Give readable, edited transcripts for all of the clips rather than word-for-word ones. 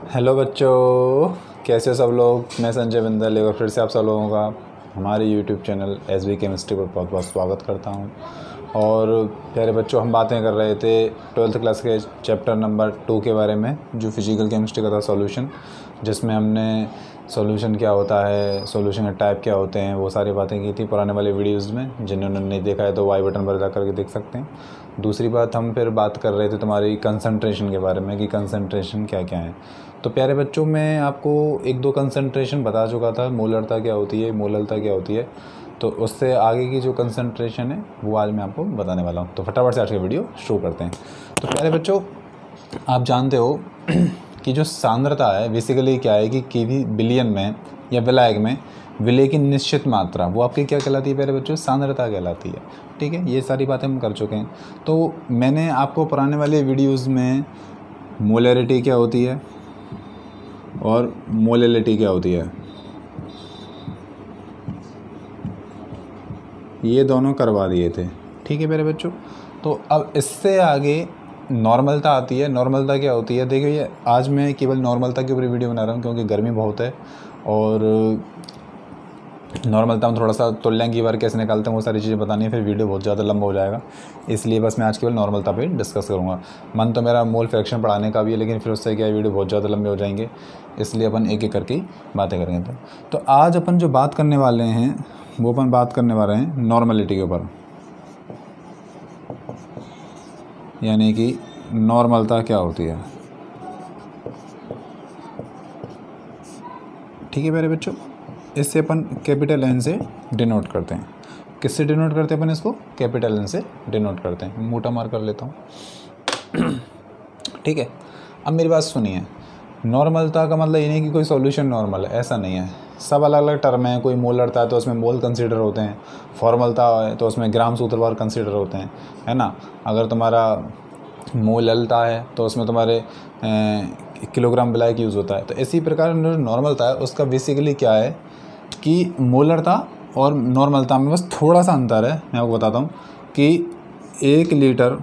Hello बच्चों, कैसे हो सब लोग। मैं संजय बिंदल एक बार फिर से आप सब लोगों का हमारे यूट्यूब चैनल एसबी केमिस्ट्री पर बहुत बहुत स्वागत करता हूं। और प्यारे बच्चों, हम बातें कर रहे थे 12th क्लास के चैप्टर नंबर 2 के बारे में, जो फिजिकल केमिस्ट्री का था सॉल्यूशन, जिसमें हमने सॉल्यूशन क्या होता है, सॉल्यूशन के टाइप क्या होते हैं, वो सारी बातें की थी पुराने वाले वीडियोज़ में। जिन्होंने नहीं देखा है तो वाई बटन पर जा करके देख सकते हैं। दूसरी बात, हम फिर बात कर रहे थे तुम्हारी कंसंट्रेशन के बारे में कि कंसंट्रेशन क्या क्या है। तो प्यारे बच्चों, मैं आपको एक दो कंसंट्रेशन बता चुका था, मोलरता क्या होती है, मोललता क्या होती है। तो उससे आगे की जो कंसंट्रेशन है वो आज मैं आपको बताने वाला हूँ। तो फटाफट से आज का वीडियो शुरू करते हैं। तो प्यारे बच्चों, आप जानते हो कि जो सांद्रता है बेसिकली क्या है कि केवी बिलियन में या विलायक में विलय की निश्चित मात्रा, वो आपकी क्या कहलाती है प्यारे बच्चों, सांद्रता कहलाती है। ठीक है, ये सारी बातें हम कर चुके हैं। तो मैंने आपको पुराने वाले वीडियोज़ में मोलैरिटी क्या होती है और मोलैलिटी क्या होती है, ये दोनों करवा दिए थे। ठीक है मेरे बच्चों, तो अब इससे आगे नॉर्मलता आती है। नॉर्मलता क्या होती है, देखिए ये आज मैं केवल नॉर्मलता के ऊपर वीडियो बना रहा हूँ क्योंकि गर्मी बहुत है, और नॉर्मलता में थोड़ा सा तुल्यांक की बार कैसे निकालते हैं वो सारी चीज़ें बतानी है, फिर वीडियो बहुत ज़्यादा लंबा हो जाएगा। इसलिए बस मैं आज केवल नॉर्मलता पे डिस्कस करूँगा। मन तो मेरा मोल फ्रैक्शन पढ़ाने का भी है, लेकिन फिर उससे क्या है, वीडियो बहुत ज़्यादा लंबे हो जाएंगे, इसलिए अपन एक एक करके बातें करेंगे। तो आज अपन जो बात करने वाले हैं वो अपन बात करने वाले हैं नॉर्मलिटी के ऊपर, यानी कि नॉर्मलता क्या होती है। ठीक है मेरे बच्चों, इससे अपन कैपिटल एन से डिनोट करते हैं। किससे डिनोट करते हैं अपन इसको, कैपिटल एन से डिनोट करते हैं। मोटा मार कर लेता हूँ। ठीक है, अब मेरी बात सुनिए। नॉर्मलता का मतलब ये नहीं कि कोई सॉल्यूशन नॉर्मल है, ऐसा नहीं है। सब अलग अलग टर्म हैं। कोई मोलरता है तो उसमें मोल कंसीडर होते हैं, फॉर्मलता है तो उसमें ग्राम सूत्रवार कंसीडर होते हैं, है ना। अगर तुम्हारा मोललता है तो उसमें तुम्हारे किलोग्राम विलायक यूज़ होता है। तो इसी प्रकार जो नॉर्मलता है उसका बेसिकली क्या है कि मोलरता और नॉर्मलता में बस थोड़ा सा अंतर है। मैं आपको बताता हूँ कि 1 लीटर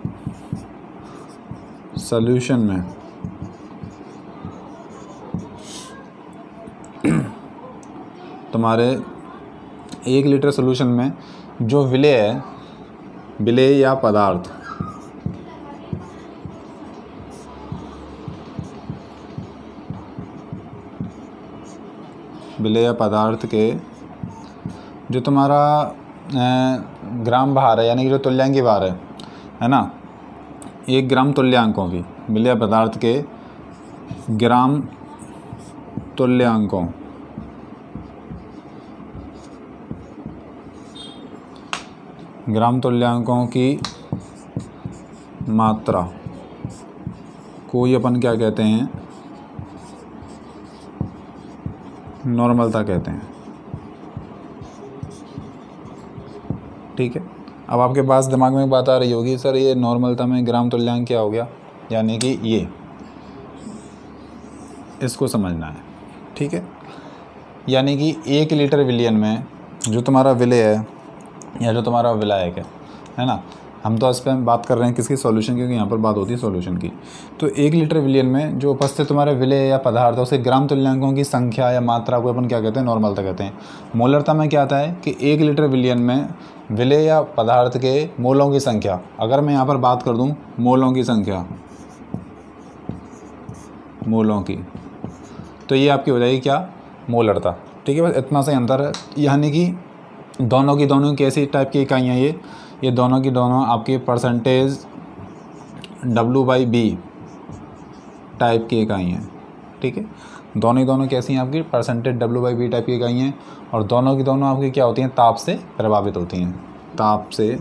सॉल्यूशन में तुम्हारे 1 लीटर सॉल्यूशन में जो विलय है, विलय या पदार्थ, विलय या पदार्थ के जो तुम्हारा ग्राम भार है, यानी कि जो तुल्यांकी भार है ना, 1 ग्राम तुल्यांकों की, विलय पदार्थ के ग्राम तुल्यांकों की मात्रा को ही अपन क्या कहते हैं, नॉर्मलता कहते हैं। ठीक है, अब आपके पास दिमाग में बात आ रही होगी, सर ये नॉर्मलता में ग्राम तुल्यांक क्या हो गया, यानी कि ये इसको समझना है। ठीक है, यानी कि 1 लीटर विलियन में जो तुम्हारा विलय है या जो तुम्हारा विलायक है ना, हम तो इस पर बात कर रहे हैं किसकी, सॉल्यूशन, क्योंकि यहाँ पर बात होती है सॉल्यूशन की। तो 1 लीटर विलियन में जो उपस्थित तुम्हारे विलय या पदार्थ है उसे ग्राम तुल्यांकों की संख्या या मात्रा को अपन क्या कहते हैं, नॉर्मलता कहते हैं। मोलरता में क्या आता है कि 1 लीटर विलियन में विलय या पदार्थ के मोलों की संख्या, अगर मैं यहाँ पर बात कर दूँ मोलों की संख्या, मोलों की, तो ये आपकी हो जाएगी क्या, मोलरता। ठीक है, बस इतना सा अंतर है। यानी कि दोनों की दोनों कैसी टाइप की इकाइयाँ, ये दोनों की दोनों आपकी परसेंटेज W/B टाइप की इकाई हैं। ठीक है, दोनों ही दोनों कैसी हैं आपकी, परसेंटेज W/B टाइप की इकाई हैं, और दोनों की दोनों आपकी क्या होती हैं, ताप से प्रभावित होती हैं। ताप से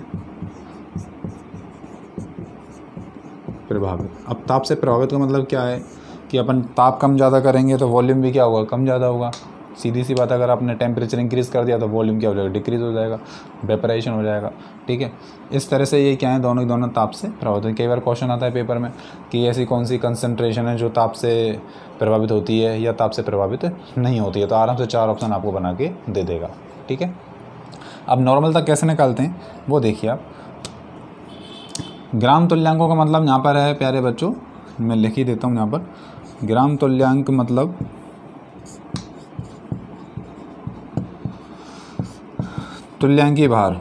प्रभावित। अब ताप से प्रभावित का मतलब क्या है कि अपन ताप कम ज़्यादा करेंगे तो वॉल्यूम भी क्या होगा, कम ज़्यादा होगा। सीधी सी बात, अगर आपने टेम्परेचर इंक्रीज़ कर दिया तो वॉल्यूम क्या हो जाएगा, डिक्रीज़ हो जाएगा, वेपराइजेशन हो जाएगा। ठीक है, इस तरह से ये क्या है, दोनों की दोनों ताप से प्रभावित है। कई बार क्वेश्चन आता है पेपर में कि ऐसी कौन सी कंसंट्रेशन है जो ताप से प्रभावित होती है या ताप से प्रभावित नहीं होती है, तो आराम से 4 ऑप्शन आपको बना के दे देगा। ठीक है, अब नॉर्मलता कैसे निकालते हैं वो देखिए आप। ग्राम तुल्यांकों का मतलब यहाँ पर है प्यारे बच्चों मैं लिख ही देता हूँ यहाँ पर, ग्राम तुल्यांक मतलब तुल्यांकी भार।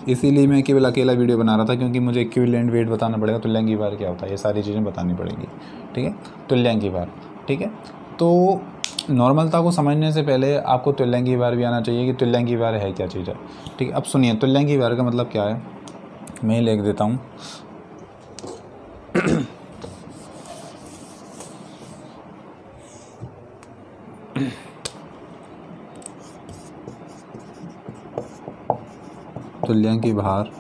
इसीलिए मैं केवल अकेला वीडियो बना रहा था, क्योंकि मुझे इक्विवेलेंट वेट बताना पड़ेगा, तुल्यांकी भार क्या होता है, ये सारी चीज़ें बतानी पड़ेंगी। ठीक है, तुल्यांकी भार। ठीक है, तो नॉर्मलता को समझने से पहले आपको तुल्यांकी भार भी आना चाहिए कि तुल्यांकी भार है क्या चीज़ है। ठीक है, अब सुनिए तुल्यांकी भार का मतलब क्या है, मैं लिख देता हूँ। तुल्यांकी भार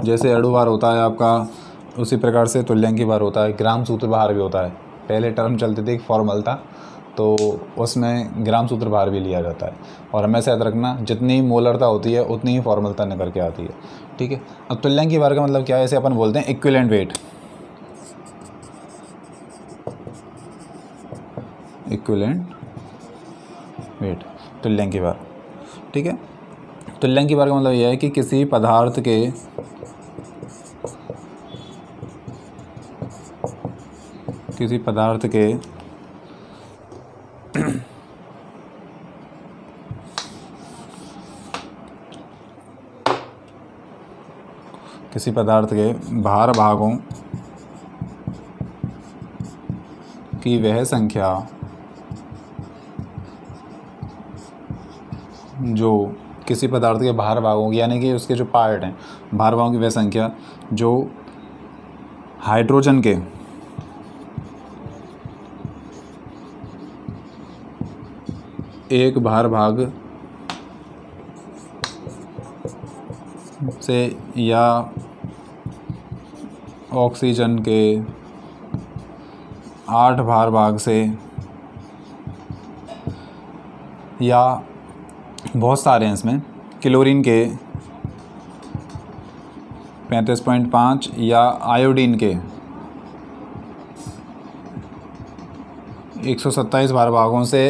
जैसे अणु भार होता है आपका, उसी प्रकार से तुल्यांकी भार होता है। ग्राम सूत्र भार भी होता है। पहले टर्म चलते थे, एक फॉर्मल था, तो उसमें ग्राम सूत्र भार भी लिया जाता है। और हमेशा याद रखना, जितनी मोलरता होती है उतनी ही फॉर्मलता निकल के आती है। ठीक है, अब तुल्यांकी भार का मतलब क्या है, इसे अपन बोलते हैं इक्विवेलेंट वेट। इक्विवेलेंट वेट, तुल्यांकी भार। ठीक है, तुल्यांकी भार का मतलब यह है कि किसी पदार्थ के किसी पदार्थ के भार भागों की वह संख्या जो किसी पदार्थ के भार भागों की, यानी कि उसके जो पार्ट हैं, भार भागों की वह संख्या जो हाइड्रोजन के एक भार भाग से या ऑक्सीजन के 8 भार भाग से या बहुत सारे हैं इसमें, क्लोरीन के 35.5 या आयोडीन के 127 भार भागों से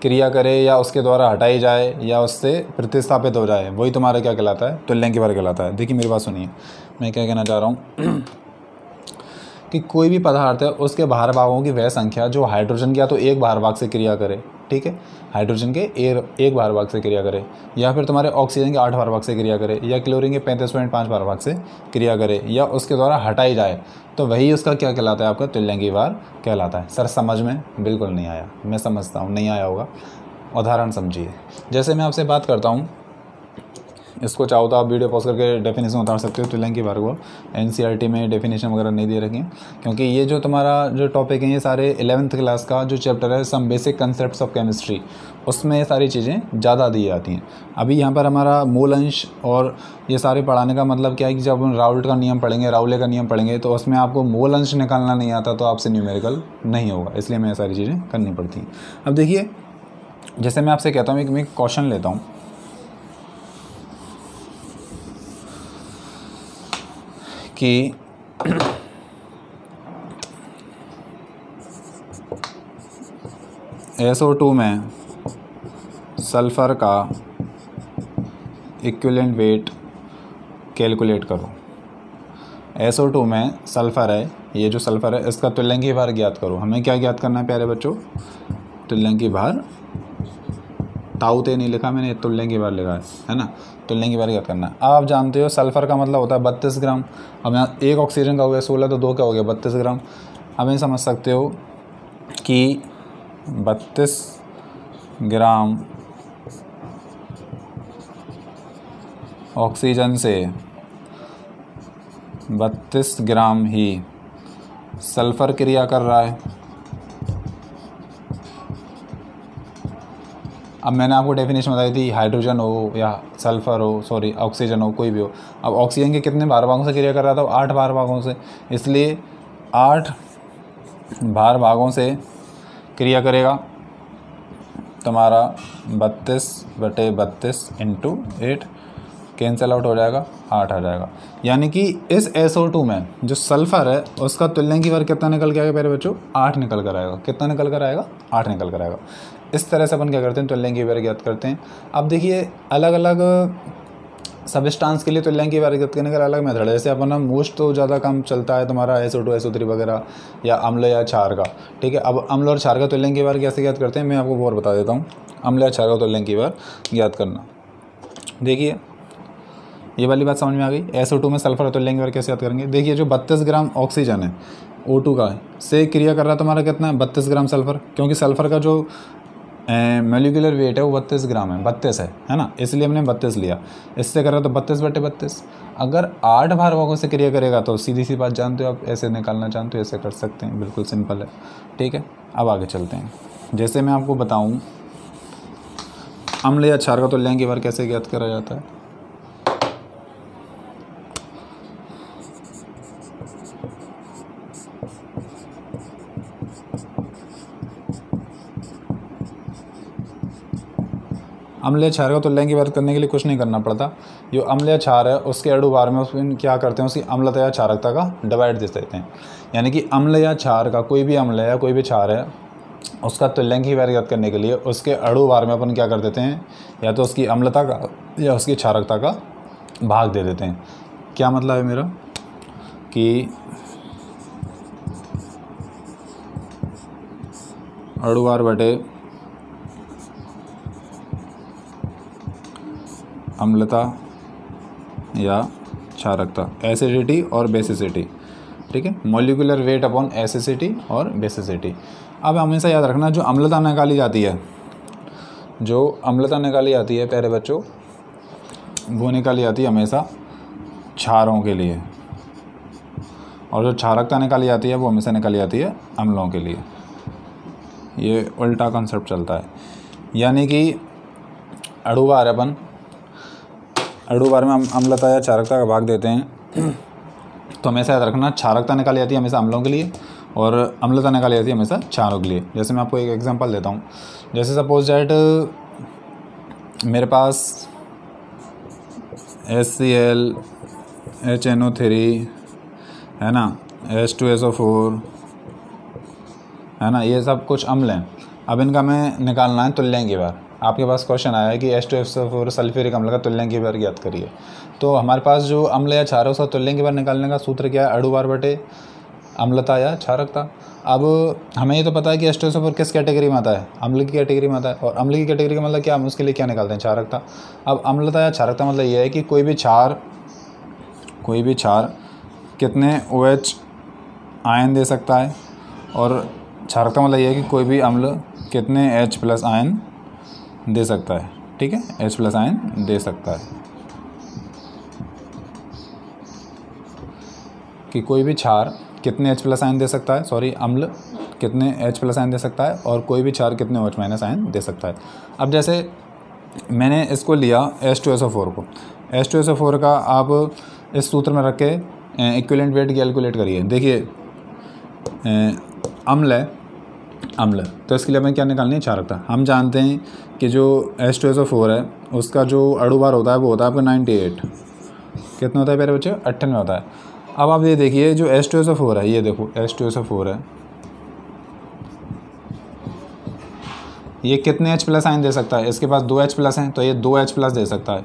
क्रिया करे या उसके द्वारा हटाई जाए या उससे प्रतिस्थापित हो जाए, वही तुम्हारा क्या कहलाता है, तुल्यांकी भार कहलाता है। देखिए मेरी बात सुनिए, मैं क्या कहना चाह रहा हूँ कि कोई भी पदार्थ है उसके भार भागों की वह संख्या जो हाइड्रोजन या तो एक भार भाग से क्रिया करे, ठीक है, हाइड्रोजन के एक भार भाग से क्रिया करे, या फिर तुम्हारे ऑक्सीजन के 8 भार भाग से क्रिया करे, या क्लोरीन के 35.5 भार भाग से क्रिया करे, या उसके द्वारा हटाई जाए, तो वही उसका क्या कहलाता है, आपका तुल्यांकी भार कहलाता है। सर समझ में बिल्कुल नहीं आया, मैं समझता हूँ नहीं आया होगा, उदाहरण समझिए। जैसे मैं आपसे बात करता हूँ, इसको चाहो तो आप वीडियो पॉज करके डेफिनेशन उतार सकते हो तुल्यांकी भार को। एनसीईआरटी में डेफिनेशन वगैरह नहीं दे रखी है, क्योंकि ये जो तुम्हारा जो टॉपिक है ये सारे 11th क्लास का जो चैप्टर है some basic concepts of chemistry, उसमें ये सारी चीज़ें ज़्यादा दी जाती हैं। अभी यहाँ पर हमारा मूल अंश और ये सारे पढ़ाने का मतलब क्या है कि जब हम राउल्ट का नियम पढ़ेंगे, राउले का नियम पढ़ेंगे, तो उसमें आपको मूल अंश निकालना नहीं आता तो आपसे न्यूमेरिकल नहीं होगा, इसलिए हमें ये सारी चीज़ें करनी पड़ती हैं। अब देखिए, जैसे मैं आपसे कहता हूँ, मैं क्वेश्चन लेता हूँ कि SO2 में सल्फ़र का इक्विवेलेंट वेट कैलकुलेट करो। SO2 में सल्फ़र है, ये जो सल्फ़र है इसका तुल्यांकी भार ज्ञात करो। हमें क्या ज्ञात करना है प्यारे बच्चों, तुल्यांकी भार। ताऊते नहीं लिखा मैंने, तुल्यांकी भार लिखा है ना, तुल्यांकी भार ज्ञात करना है। अब आप जानते हो सल्फ़र का मतलब होता है 32 ग्राम। अब यहाँ एक ऑक्सीजन का हो गया 16, तो 2 का हो गया 32 ग्राम। अब ये समझ सकते हो कि 32 ग्राम ऑक्सीजन से 32 ग्राम ही सल्फ़र क्रिया कर रहा है। अब मैंने आपको डेफिनेशन बताई थी, हाइड्रोजन हो या सल्फ़र हो, सॉरी ऑक्सीजन हो, कोई भी हो। अब ऑक्सीजन के कितने भार भागों से क्रिया कर रहा था, 8 भार भागों से, इसलिए 8 भार भागों से क्रिया करेगा तुम्हारा 32/32 इंटू 8, कैंसिल आउट हो जाएगा, 8 आ जाएगा। यानी कि इस SO2 में जो सल्फ़र है उसका तुल्यांकी भार कितना निकल के आएगा मेरे बच्चों, 8 निकल कर आएगा। कितना निकल कर आएगा, 8 निकल कर आएगा। इस तरह से अपन क्या करते हैं, तुल्यांकी भार ज्ञात करते हैं। अब देखिए अलग अलग सब्सटेंस के लिए तुल्यांक बार ज्ञात करने का अलग मेथड है। जैसे अपना मोस्ट तो ज़्यादा काम चलता है तुम्हारा SO2 SO3 वगैरह या अम्ल या क्षार का, ठीक है। अब अम्ल और क्षार का तुल्यांक बार कैसे ज्ञात करते हैं मैं आपको और बता देता हूँ। अम्ल या क्षार का तुल्यांक बार ज्ञात करना, देखिए ये वाली बात समझ में आ गई। SO2 में सल्फर तुल्यांक बार कैसे याद करेंगे। देखिए जो 32 ग्राम ऑक्सीजन है O2 का से क्रिया कर रहा है तुम्हारा कितना है 32 ग्राम सल्फर, क्योंकि सल्फर का जो मोलिकुलर वेट है वो 32 ग्राम है, 32 है ना, इसलिए हमने 32 लिया। इससे कर रहा तो 32/32। अगर 8 भारवाहकों से क्रिया करेगा तो सीधी सी बात जानते हो आप, ऐसे निकालना चाहते हो ऐसे कर सकते हैं, बिल्कुल सिंपल है, ठीक है। अब आगे चलते हैं। जैसे मैं आपको बताऊँ अम्ल या क्षार का तुल्यांक बार कैसे ज्ञात करा जाता है। अम्ल या क्षार का तुल्यांक बार करने के लिए कुछ नहीं करना पड़ता। जो अम्ल या क्षार है उसके अणुभार में उसमें क्या करते हैं, उसकी अम्लता या क्षारकता का डिवाइड दे देते हैं। यानी कि अम्ल या क्षार का कोई भी अम्ल है या कोई भी क्षार है उसका तुल्यांक बार ज्ञात करने के लिए उसके अणुभार में अपन क्या कर देते हैं, या तो उसकी अम्लता का या उसकी क्षारकता का भाग दे देते हैं। क्या मतलब है मेरा कि अणुभार बटे अम्लता या क्षारकता, एसिडिटी और बेसिसिटी, ठीक है। मॉलिक्यूलर वेट अपॉन एसिडिटी और बेसिसिटी। अब हमेशा याद रखना जो अम्लता निकाली जाती है, जो अम्लता निकाली जाती है प्यारे बच्चों वो निकाली जाती है हमेशा क्षारों के लिए, और जो क्षारकता निकाली जाती है वो हमेशा निकाली जाती है अम्लों के लिए। ये उल्टा कॉन्सेप्ट चलता है। यानी कि अणुभार अपन अणुभार में हम अम्लता या क्षारकता का भाग देते हैं तो हमेशा याद रखना क्षारकता निकाली जाती है हमेशा अम्लों के लिए और अम्लता निकाली जाती है हमेशा क्षारों के लिए। जैसे मैं आपको एक एग्जांपल देता हूँ। जैसे सपोज दैट मेरे पास HCl HNO3 है ना, H2SO4 है ना, ये सब कुछ अम्ल हैं। अब इनका मैं निकालना है तुल्यांक बार। आपके पास क्वेश्चन आया है कि H2SO4 सल्फ्यूरिक अम्ल का तुल्यांक बार ज्ञात करिए। तो हमारे पास जो अम्ल या क्षार है उसका तुल्यांक बार निकालने का सूत्र क्या है, अणुभार बटे अम्लता या क्षारकता। अब हमें ये तो पता है कि H2SO4 किस कैटेगरी में आता है, अम्ल की कैटेगरी में आता है, और अम्ल की कैटेगरी का मतलब क्या, हम उसके लिए क्या निकालते हैं, क्षारकता। अब अम्लता या क्षारकता मतलब ये है कि कोई भी क्षार कितने OH आयन दे सकता है, और क्षारकता मतलब ये है कि कोई भी अम्ल कितने H+ आयन दे सकता है, ठीक है, H+ आयन दे सकता है। कि कोई भी क्षार कितने H+ आयन दे सकता है, सॉरी अम्ल कितने H+ आयन दे सकता है, और कोई भी क्षार कितने OH- आयन दे सकता है। अब जैसे मैंने इसको लिया H2SO4 को, H2SO4 का आप इस सूत्र में रख के इक्विवेलेंट वेट कैलकुलेट करिए। देखिए अम्ल है, अम्ल, तो इसके लिए हमें क्या निकालनी है, क्षारकता। हम जानते हैं कि जो H2SO4 है उसका जो अणुभार होता है वो होता है आपका 98, कितना होता है मेरे बच्चे, 98 होता है। अब आप ये देखिए जो H2SO4 है, ये देखो H2SO4 है, ये कितने H+ आयन दे सकता है, इसके पास 2 H+ हैं तो ये 2 H+ दे सकता है,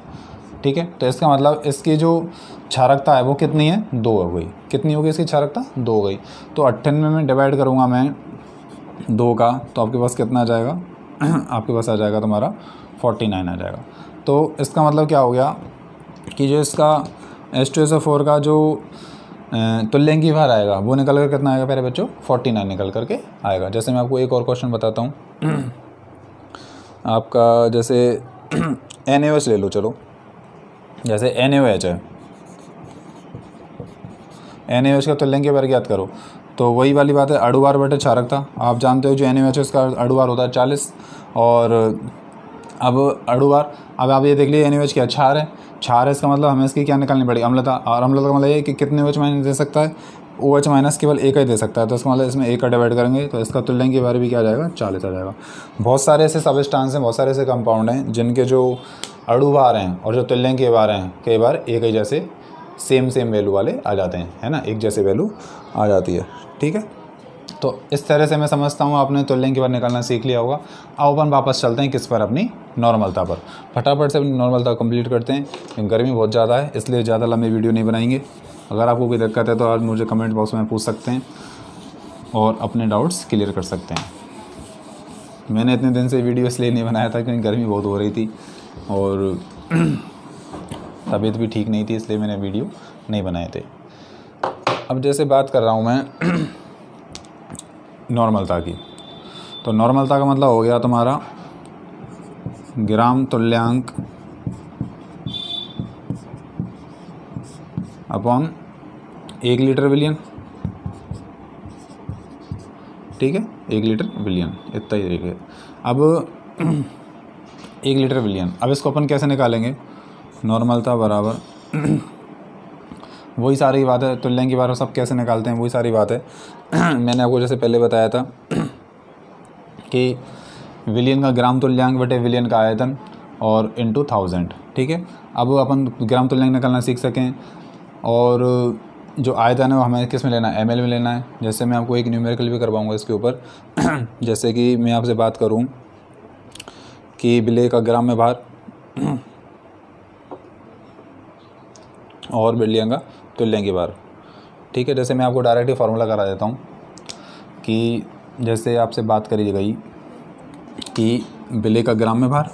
ठीक है। तो इसका मतलब इसकी जो क्षारकता है वो कितनी है, 2 हो गई। कितनी होगी इसकी क्षारकता, 2 हो गई। तो 98 में डिवाइड करूँगा मैं 2 का, तो आपके पास कितना आ जाएगा आपके पास आ जाएगा तुम्हारा 49 आ जाएगा। तो इसका मतलब क्या हो गया कि जो इसका H2SO4 का जो तुल्यांक भार आएगा वो निकल कर कितना आएगा प्यारे बच्चों, 49 निकल करके आएगा। जैसे मैं आपको एक और क्वेश्चन बताता हूँ आपका, जैसे NaOH ले लो, चलो जैसे NaOH है, NaOH का तुल्यांक भार ज्ञात करो। तो वही वाली बात है, अणुभार बटे क्षारकता। आप जानते हो जो NaOH है उसका अणुभार होता है 40, और अब अणुभार, अब आप ये देख लीजिए NaOH क्या क्षार है, क्षार है, इसका मतलब हमें इसकी क्या निकालनी पड़ेगी, अम्लता। और अम्लता का मतलब ये है कि कितने OH- दे सकता है, OH- केवल एक ही दे सकता है, तो इसका मतलब इसमें एक का डिवाइड करेंगे तो इसका तुल्यांक भार भी क्या आ जाएगा, 40 आ जाएगा। बहुत सारे ऐसे सब्सटेंस हैं, बहुत सारे ऐसे कंपाउंड हैं जिनके जो अणुभार हैं और जो तुल्यांक भार हैं कई बार एक ही जैसे सेम वैल्यू वाले आ जाते हैं, है ना, एक जैसे वैल्यू आ जाती है, ठीक है। तो इस तरह से मैं समझता हूँ आपने तुल्यांक की बार निकालना सीख लिया होगा। अब अपन वापस चलते हैं किस पर, अपनी नॉर्मलता पर। फटाफट से अपनी नॉर्मलता कंप्लीट करते हैं। गर्मी बहुत ज़्यादा है इसलिए ज़्यादा लंबी वीडियो नहीं बनाएंगे। अगर आपको कोई दिक्कत है तो आज मुझे कमेंट बॉक्स में पूछ सकते हैं और अपने डाउट्स क्लियर कर सकते हैं। मैंने इतने दिन से वीडियो इसलिए नहीं बनाया था क्योंकि गर्मी बहुत हो रही थी और तबीयत भी ठीक नहीं थी, इसलिए मैंने वीडियो नहीं बनाए थे। अब जैसे बात कर रहा हूँ मैं नॉर्मलता की, तो नॉर्मलता का मतलब हो गया तुम्हारा ग्राम तुल्यांक अपॉन 1 लीटर विलियन। ठीक है, 1 लीटर विलियन, इतना ही देखिए। अब 1 लीटर विलियन, अब इसको अपन कैसे निकालेंगे? नॉर्मलता बराबर वही सारी बात है, तुल्यांक की बार सब कैसे निकालते हैं वही सारी बात है। मैंने आपको जैसे पहले बताया था कि विलियन का ग्राम तुल्यांक बटे विलियन का आयतन और इनटू 1000। ठीक है, अब अपन ग्राम तुल्यांक निकालना सीख सकें और जो आयतन है वो हमें किस में लेना है? ml में लेना है। जैसे मैं आपको एक न्यूमेरिकल भी करवाऊँगा इसके ऊपर। जैसे कि मैं आपसे बात करूँ कि विलेय का ग्राम में भार और विलियन का तुल्यांक की बार। ठीक है, जैसे मैं आपको डायरेक्ट ही फार्मूला करा देता हूँ कि जैसे आपसे बात करी गई कि विलेय का ग्राम में भार,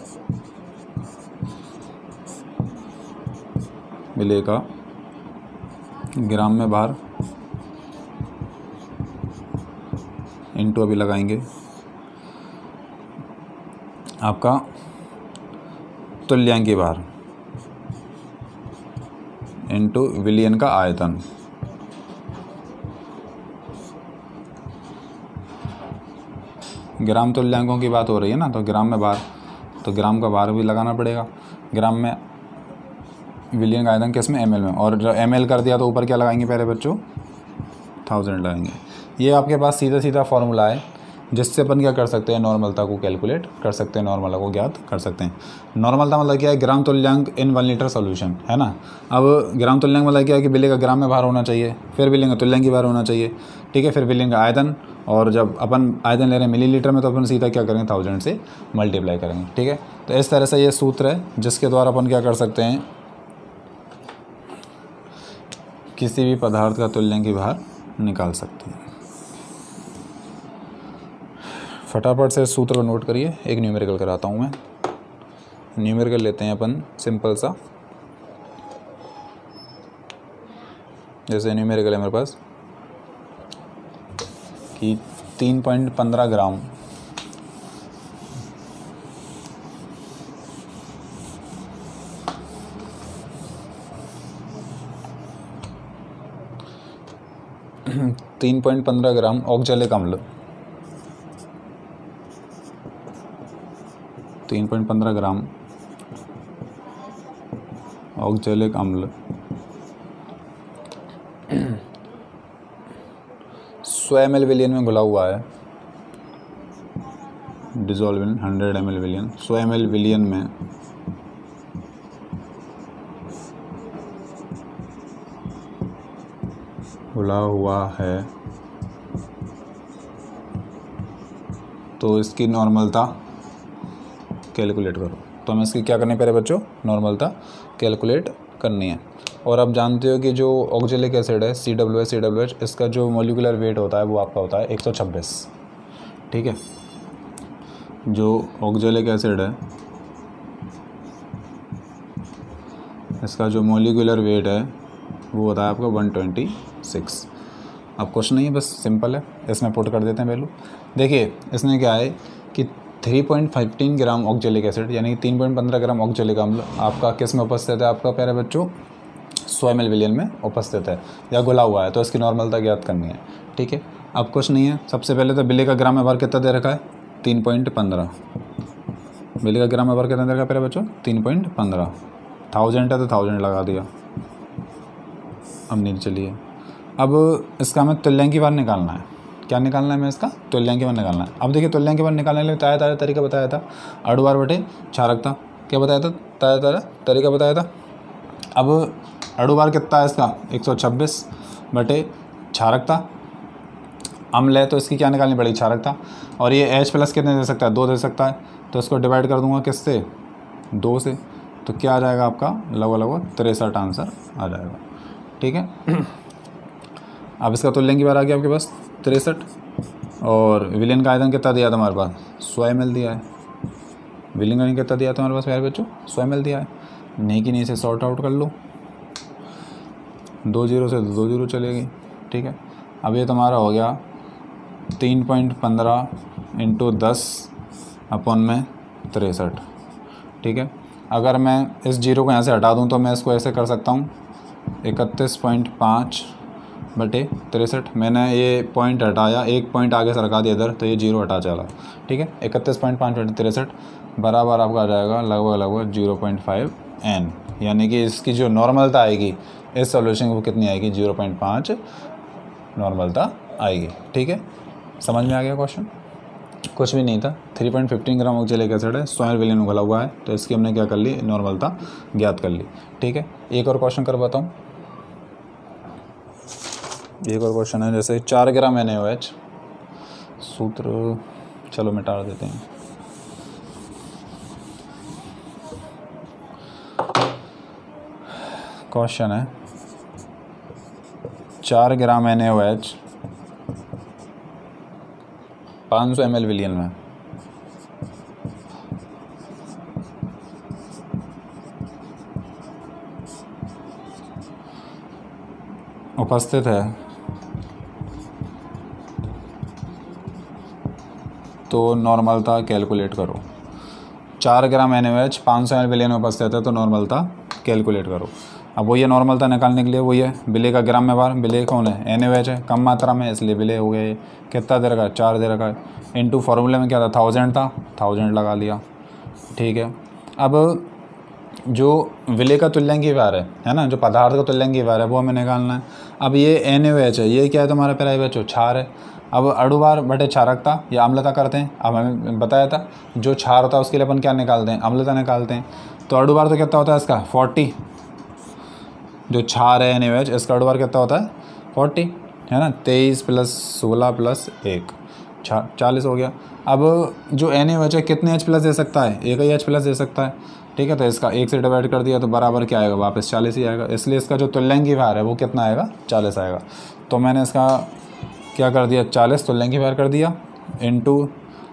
विलेय का ग्राम में भार इनटू अभी लगाएंगे आपका तुल्यांक की बार इनटू विलियन का आयतन। ग्राम तुल्यांकों की बात हो रही है ना, तो ग्राम में भार, तो ग्राम का भार भी लगाना पड़ेगा। ग्राम में विलियन का आयतन किस में? ml में, और जब ml कर दिया तो ऊपर क्या लगाएंगे प्यारे बच्चों? 1000 लगाएंगे। ये आपके पास सीधा सीधा फॉर्मूला है जिससे अपन क्या कर सकते हैं? नॉर्मलता को कैलकुलेट कर सकते हैं, नॉर्मलता को ज्ञात कर सकते हैं। नॉर्मलता मतलब क्या है? ग्राम तुल्यांक इन 1 लीटर सोल्यूशन, है ना। अब ग्राम तुल्यांक मतलब क्या है कि विलेय का ग्राम में भार होना चाहिए, फिर विलेय का तुल्यांक की भार होना चाहिए। ठीक है, फिर विलेय का आयतन, और जब अपन आयतन ले रहे हैं मिलीलीटर में तो अपन सीधा क्या करेंगे? 1000 से मल्टीप्लाई करेंगे। ठीक है, तो इस तरह से ये सूत्र है जिसके द्वारा अपन क्या कर सकते हैं? किसी भी पदार्थ का तुल्यांक की भार निकाल सकते हैं। फटाफट से सूत्र को नोट करिए। एक न्यूमेरिकल कराता हूँ मैं। न्यूमेरिकल लेते हैं अपन सिंपल सा। जैसे न्यूमेरिकल है मेरे पास कि 3.15 ग्राम ग्राम ऑक्जेलिक अम्ल, 3.15 ग्राम ऑक्जेलिक अम्ल 100 ml विलियन में घुला हुआ है। डिजोल्व इन 100 ml विलियन, 100 ml विलियन में घुला हुआ है, तो इसकी नॉर्मलता कैलकुलेट करो। तो हमें इसकी क्या करनी पड़े बच्चों? नॉर्मलता कैलकुलेट करनी है। और आप जानते हो कि जो ऑक्जेलिक एसिड है COOH, इसका जो मॉलिक्यूलर वेट होता है वो आपका होता है 126। ठीक है, जो ऑक्जेलिक एसिड है इसका जो मॉलिक्यूलर वेट है वो होता है आपका 126। अब क्वेश्चन नहीं है, बस सिंपल है, इसमें पुट कर देते हैं वैल्यू। देखिए इसमें क्या है कि 3.15 ग्राम ऑक्जेलिक एसिड यानी 3.15 ग्राम ऑक्जेलिक अम्ल आपका किस में उपस्थित है? आपका प्यारे बच्चों 100 ml विलियन में उपस्थित है या घुला हुआ है, तो इसकी नॉर्मलता ज्ञात करनी है। ठीक है, अब कुछ नहीं है। सबसे पहले तो विलेय का ग्राम में भार कितना दे रखा है? 3.15। विलेय का ग्राम में भार कितना दे रखा है प्यारे बच्चों? 3.15। 1000 है तो 1000 लगा दिया। अब नीचे चलिए, अब इसका हमें तुल्यांक की बार निकालना है। क्या निकालना है? हमें इसका तुल्यांक की बार निकालना है। अब देखिए तुल्यांक की बार निकालने के लिए ताज़ा तरीका बताया था, अणुभार बटे क्षारकता। क्या बताया था? ताज़ा तरीका बताया था। अब अणुभार कितना है इसका? 126 बटे क्षारकता अम्ल है तो इसकी क्या निकालनी पड़ेगी, क्षारकता। और ये H प्लस कितने दे सकता है, 2 दे सकता है, तो इसको डिवाइड कर दूंगा किससे, 2 से, तो क्या आ जाएगा आपका लगभग 63 आंसर आ जाएगा। ठीक है। अब इसका तुल्यांक बार आ गया आपके पास 63, और विलेन का आयतन कितना दिया था हमारे पास, 100 ml दिया है। विलेन का कितना दिया था हमारे पास प्यारे बच्चों, 100 ml दिया है। नहीं कि नहीं, इसे सॉर्ट आउट कर लो, 2 0 से 2 0 चलेगी। ठीक है। अब ये तुम्हारा हो गया 3.15 × 10/63। ठीक है। अगर मैं इस जीरो को यहाँ से हटा दूँ तो मैं इसको ऐसे कर सकता हूँ 31.5/63। मैंने ये पॉइंट हटाया, एक पॉइंट आगे से रखा दिया इधर, तो ये जीरो हटा चला। ठीक है। 31.5/63 बराबर आपका आ जाएगा लगभग 0.5 n, यानी कि इसकी जो नॉर्मलता आएगी इस सॉल्यूशन को कितनी आएगी, 0.5 नॉर्मलता आएगी। ठीक है। समझ में आ गया क्वेश्चन, कुछ भी नहीं था। 3.15 ग्राम ऑक्जेलिक एसिड है, 100 विलेन उगला हुआ है, तो इसकी हमने क्या कर ली, नॉर्मलता ज्ञात कर ली। ठीक है। एक और क्वेश्चन करवाता हूँ। एक और क्वेश्चन है, जैसे 4 ग्राम NaOH, सूत्र चलो मिटा देते हैं। क्वेश्चन है 4 ग्राम NaOH 500 ml विलियन में उपस्थित है, तो नॉर्मलता कैलकुलेट करो। 4 ग्राम NaOH 500 ml विलियन में उपस्थित है, तो नॉर्मलता कैलकुलेट करो। अब वो ये नॉर्मलता निकालने के लिए वो ये विले का ग्राम में बार, विले कौन है, NaOH है, कम मात्रा में, इसलिए विले हो गए। कितना दे रखा है, 4 दे रखा है। इनटू फार्मूले में क्या था, 1000 था, 1000 लगा लिया। ठीक है। अब जो विले का तुल्यांक भार है ना, जो पदार्थ का तुल्यांक भार है वो हमें निकालना है। अब ये NaOH है, ये क्या है तुम्हारा प्यारे बच्चों, क्षार है। अब अणुभार बटे क्षारकता या अम्लता करते हैं। अब हमें बताया था जो क्षार होता है उसके लिए अपन क्या निकालते हैं, अम्लता निकालते हैं। तो अणुभार तो कितना होता है इसका, 40। जो क्षार है NaOH, इसका अणुभार कितना होता है, 40 है ना। 23 + 16 + 1 40 हो गया। अब जो NaOH है कितने H+ दे सकता है, एक ही H+ दे सकता है। ठीक है। तो इसका 1 से डिवाइड कर दिया तो बराबर क्या आएगा, वापस 40 ही आएगा। इसलिए इसका जो तुल्यांक भार है वो कितना आएगा, 40 आएगा। तो मैंने इसका क्या कर दिया, 40 तुल्यांक भार कर दिया, इनटू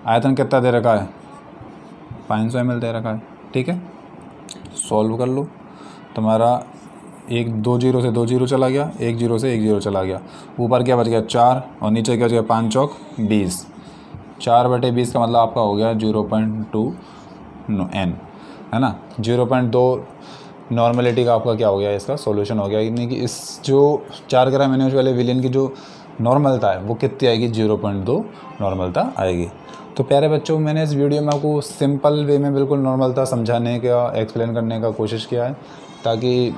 आयतन कितना दे रखा है, 500 ml दे रखा है। ठीक है। सॉल्व कर लो, तुम्हारा 2 0 से 2 0 चला गया, 1 0 से 1 0 चला गया। ऊपर क्या बच गया, 4, और नीचे क्या बच गया, 5 चौक 20। 4/20 का मतलब आपका हो गया 0.2 n, है ना। 0.2 नॉर्मलिटी का आपका क्या हो गया, इसका सॉल्यूशन हो गया। यानी कि इस जो 4 ग्राम NaOH वाले विलेन की जो नॉर्मलता है वो कितनी आएगी, 0.2 नॉर्मलता आएगी। तो प्यारे बच्चों, मैंने इस वीडियो में आपको सिंपल वे में बिल्कुल नॉर्मलता समझाने का, एक्सप्लेन करने का कोशिश किया है, ताकि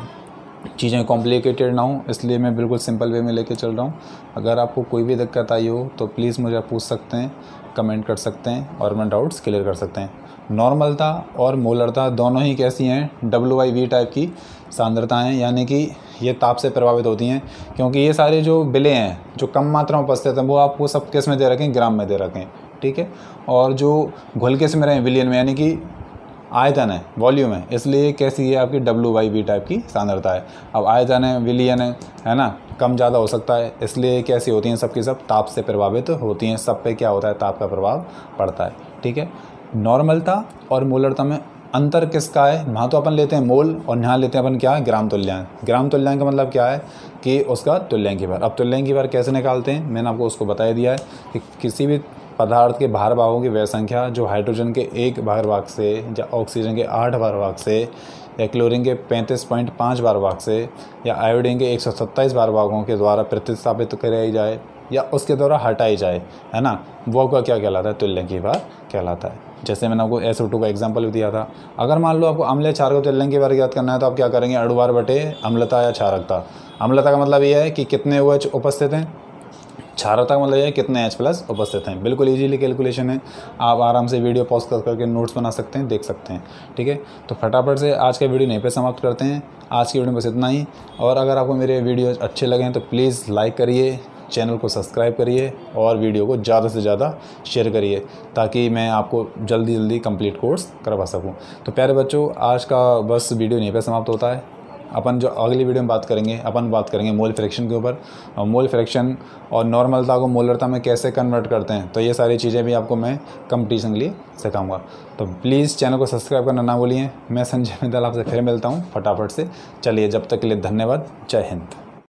चीज़ें कॉम्प्लिकेटेड ना हो, इसलिए मैं बिल्कुल सिंपल वे में लेके चल रहा हूँ। अगर आपको कोई भी दिक्कत आई हो तो प्लीज़ मुझे आप पूछ सकते हैं, कमेंट कर सकते हैं, और मैं डाउट्स क्लियर कर सकते हैं। नॉर्मलता और मोलरता दोनों ही कैसी हैं, WIV टाइप की सांद्रताएँ, यानी कि ये ताप से प्रभावित होती हैं। क्योंकि ये सारे जो विले हैं जो कम मात्रा में उपस्थित हैं वो आपको सब किस में दे रखें, ग्राम में दे रखें। ठीक है। और जो घुल किस में रहे, विलियन में, यानी कि आयतन है, वॉल्यूम है, इसलिए कैसी है आपकी WIV टाइप की सांद्रता है। अब आयतन है, विलियन है ना, कम ज़्यादा हो सकता है, इसलिए कैसी होती हैं, सबकी सब ताप से प्रभावित होती हैं। सब पे क्या होता है, ताप का प्रभाव पड़ता है। ठीक है। नॉर्मलता और मोलरता में अंतर किसका है, वहाँ तो अपन लेते हैं मोल, और यहाँ लेते हैं अपन क्या, ग्राम तुल्यांक। ग्राम तुल्यांक का मतलब क्या है कि उसका तुल्यांक भार। अब तुल्यांक भार कैसे निकालते हैं, मैंने आपको उसको बता दिया है कि किसी भी पदार्थ के भार भागों की वह संख्या जो हाइड्रोजन के 1 भार भाग से, या ऑक्सीजन के 8 भार भाग से, या क्लोरीन के 35.5 भार भाग से, या आयोडीन के 127 भार भागों के द्वारा प्रतिस्थापित कराई जाए या उसके द्वारा हटाई जाए, है ना, वो का क्या कहलाता है, तुल्यांक भार कहलाता है। जैसे मैंने आपको SO2 का एग्जांपल भी दिया था। अगर मान लो आपको अम्ल क्षार का तुल्यांक भार ज्ञात करना है तो आप क्या करेंगे, अणुभार बटे अम्लता या क्षारकता। अम्लता का मतलब ये है कि कितने OH उपस्थित हैं, क्षारकता का मतलब ये है कितने H+ उपस्थित हैं। बिल्कुल इजीली कैलकुलेशन है, आप आराम से वीडियो पॉज करके नोट्स बना सकते हैं, देख सकते हैं। ठीक है। तो फटाफट से आज का वीडियो यहीं पे समाप्त करते हैं। आज की वीडियो में बस इतना ही, और अगर आपको मेरे वीडियोज़ अच्छे लगें तो प्लीज़ लाइक करिए, चैनल को सब्सक्राइब करिए और वीडियो को ज़्यादा से ज़्यादा शेयर करिए ताकि मैं आपको जल्दी कंप्लीट कोर्स करवा सकूं। तो प्यारे बच्चों, आज का बस वीडियो यहीं पर समाप्त होता है। अपन जो अगली वीडियो में बात करेंगे मोल फ्रैक्शन के ऊपर, और मोल फ्रैक्शन और नॉर्मलता को मोलरता में कैसे कन्वर्ट करते हैं। तो ये सारी चीज़ें भी आपको मैं कंपटीशन के लिए सिखाऊंगा। तो प्लीज़ चैनल को सब्सक्राइब करना ना भूलिए। मैं संजय बिंदल आपसे फिर मिलता हूँ फटाफट से। चलिए, जब तक के लिए धन्यवाद। जय हिंद।